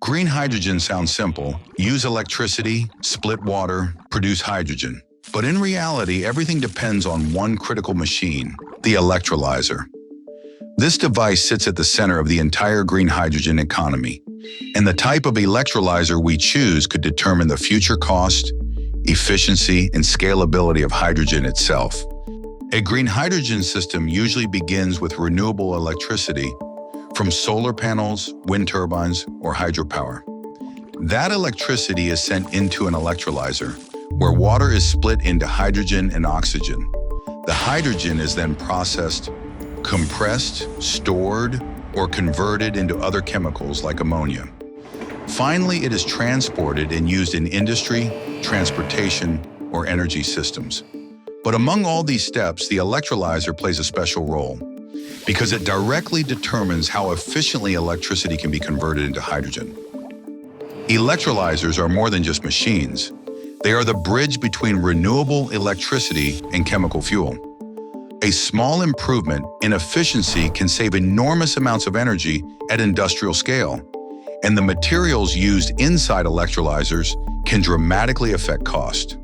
Green hydrogen sounds simple. Use electricity, split water, produce hydrogen. But in reality, everything depends on one critical machine, the electrolyzer. This device sits at the center of the entire green hydrogen economy, and the type of electrolyzer we choose could determine the future cost, efficiency, and scalability of hydrogen itself. A green hydrogen system usually begins with renewable electricity from solar panels, wind turbines, or hydropower. That electricity is sent into an electrolyzer, where water is split into hydrogen and oxygen. The hydrogen is then processed, compressed, stored, or converted into other chemicals like ammonia. Finally, it is transported and used in industry, transportation, or energy systems. But among all these steps, the electrolyzer plays a special role because it directly determines how efficiently electricity can be converted into hydrogen. Electrolyzers are more than just machines. They are the bridge between renewable electricity and chemical fuel. A small improvement in efficiency can save enormous amounts of energy at industrial scale, and the materials used inside electrolyzers can dramatically affect cost.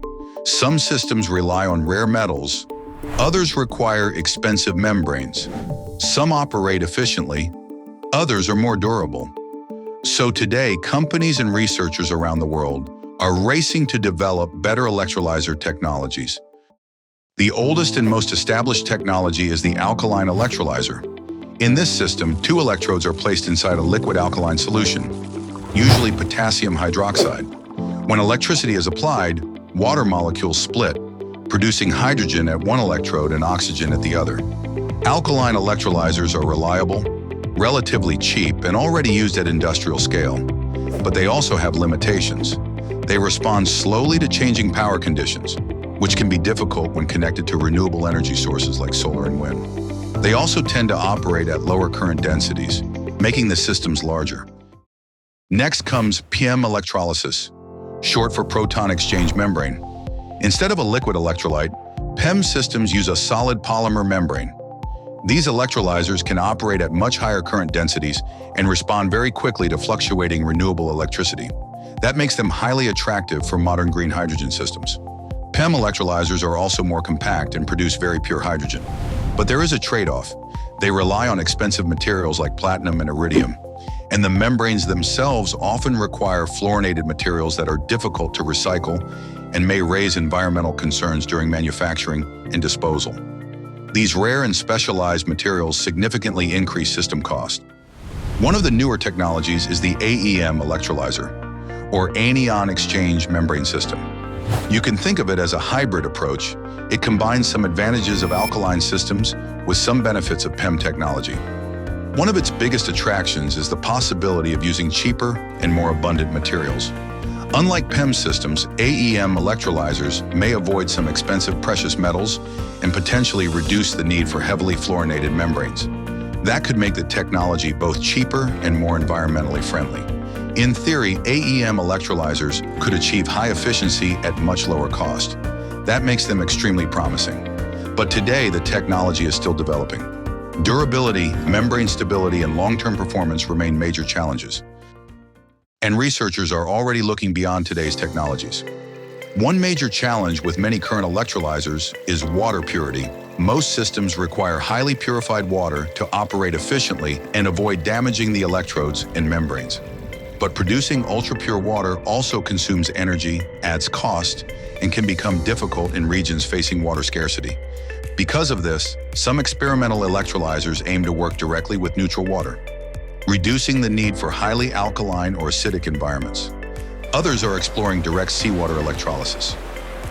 Some systems rely on rare metals, others require expensive membranes. Some operate efficiently, others are more durable. So today, companies and researchers around the world are racing to develop better electrolyzer technologies. The oldest and most established technology is the alkaline electrolyzer. In this system, two electrodes are placed inside a liquid alkaline solution, usually potassium hydroxide. When electricity is applied, water molecules split, producing hydrogen at one electrode and oxygen at the other. Alkaline electrolyzers are reliable, relatively cheap, and already used at industrial scale. But they also have limitations. They respond slowly to changing power conditions, which can be difficult when connected to renewable energy sources like solar and wind. They also tend to operate at lower current densities, making the systems larger. Next comes PEM electrolysis, short for proton exchange membrane. Instead of a liquid electrolyte, PEM systems use a solid polymer membrane. These electrolyzers can operate at much higher current densities and respond very quickly to fluctuating renewable electricity. That makes them highly attractive for modern green hydrogen systems. PEM electrolyzers are also more compact and produce very pure hydrogen. But there is a trade-off. They rely on expensive materials like platinum and iridium, and the membranes themselves often require fluorinated materials that are difficult to recycle and may raise environmental concerns during manufacturing and disposal. These rare and specialized materials significantly increase system cost. One of the newer technologies is the AEM electrolyzer, or anion exchange membrane system. You can think of it as a hybrid approach. It combines some advantages of alkaline systems with some benefits of PEM technology. One of its biggest attractions is the possibility of using cheaper and more abundant materials. Unlike PEM systems, AEM electrolyzers may avoid some expensive precious metals and potentially reduce the need for heavily fluorinated membranes. That could make the technology both cheaper and more environmentally friendly. In theory, AEM electrolyzers could achieve high efficiency at much lower cost. That makes them extremely promising. But today, the technology is still developing. Durability, membrane stability, and long-term performance remain major challenges. And researchers are already looking beyond today's technologies. One major challenge with many current electrolyzers is water purity. Most systems require highly purified water to operate efficiently and avoid damaging the electrodes and membranes. But producing ultra-pure water also consumes energy, adds cost, and can become difficult in regions facing water scarcity. Because of this, some experimental electrolyzers aim to work directly with neutral water, reducing the need for highly alkaline or acidic environments. Others are exploring direct seawater electrolysis.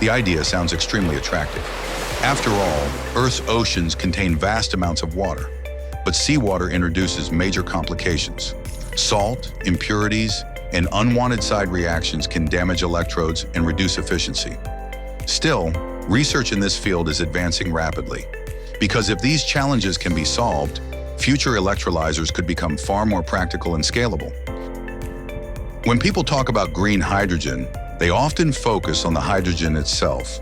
The idea sounds extremely attractive. After all, Earth's oceans contain vast amounts of water, but seawater introduces major complications. Salt, impurities, and unwanted side reactions can damage electrodes and reduce efficiency. Still, research in this field is advancing rapidly, because if these challenges can be solved, future electrolyzers could become far more practical and scalable. When people talk about green hydrogen, they often focus on the hydrogen itself.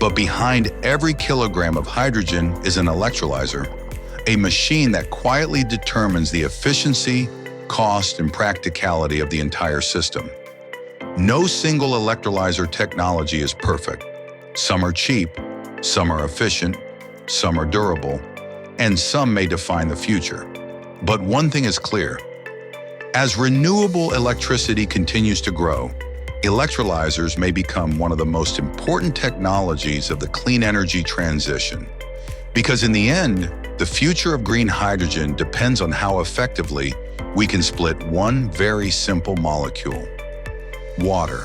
But behind every kilogram of hydrogen is an electrolyzer, a machine that quietly determines the efficiency, cost, and practicality of the entire system. No single electrolyzer technology is perfect. Some are cheap, some are efficient, some are durable, and some may define the future. But one thing is clear. As renewable electricity continues to grow, electrolyzers may become one of the most important technologies of the clean energy transition. Because in the end, the future of green hydrogen depends on how effectively we can split one very simple molecule: water.